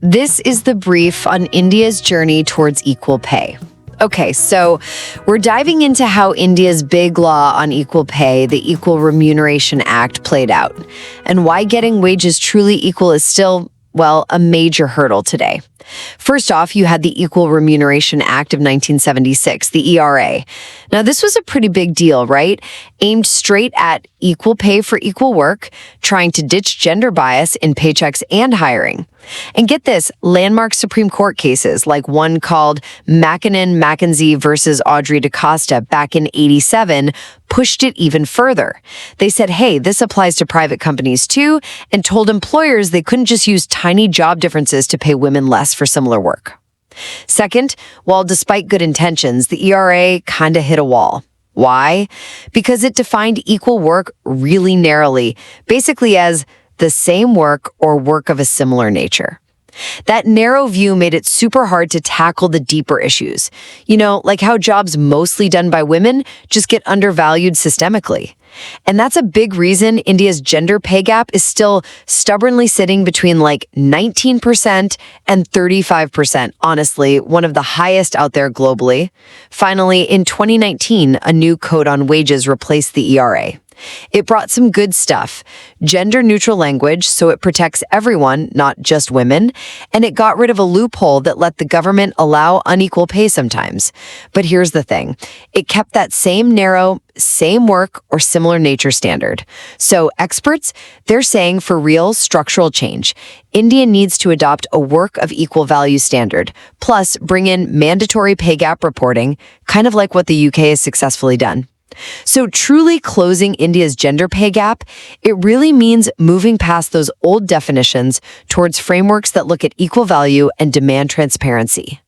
This is the brief on India's journey towards equal pay. Okay, so we're diving into how India's big law on equal pay, the Equal Remuneration Act, played out, and why getting wages truly equal is still, well, a major hurdle today. First off, you had the Equal Remuneration Act of 1976, the ERA. Now, this was a pretty big deal, right? Aimed straight at equal pay for equal work, trying to ditch gender bias in paychecks and hiring. And get this, landmark Supreme Court cases, like one called Mackinnon-Mackenzie versus Audrey DaCosta back in '87, pushed it even further. They said, hey, this applies to private companies too, and told employers they couldn't just use tiny job differences to pay women less for similar work. Second, while despite good intentions, the ERA kind of hit a wall. Why? Because it defined equal work really narrowly, basically as the same work or work of a similar nature. That narrow view made it super hard to tackle the deeper issues. You know, like how jobs mostly done by women just get undervalued systemically. And that's a big reason India's gender pay gap is still stubbornly sitting between like 19% and 35%, honestly, one of the highest out there globally. Finally, in 2019, a new code on wages replaced the ERA. It brought some good stuff, gender-neutral language so it protects everyone, not just women, and it got rid of a loophole that let the government allow unequal pay sometimes. But here's the thing, it kept that same narrow, same work or similar nature standard. So experts, they're saying for real structural change, India needs to adopt a work of equal value standard, plus bring in mandatory pay gap reporting, kind of like what the UK has successfully done. So truly closing India's gender pay gap, it really means moving past those old definitions towards frameworks that look at equal value and demand transparency.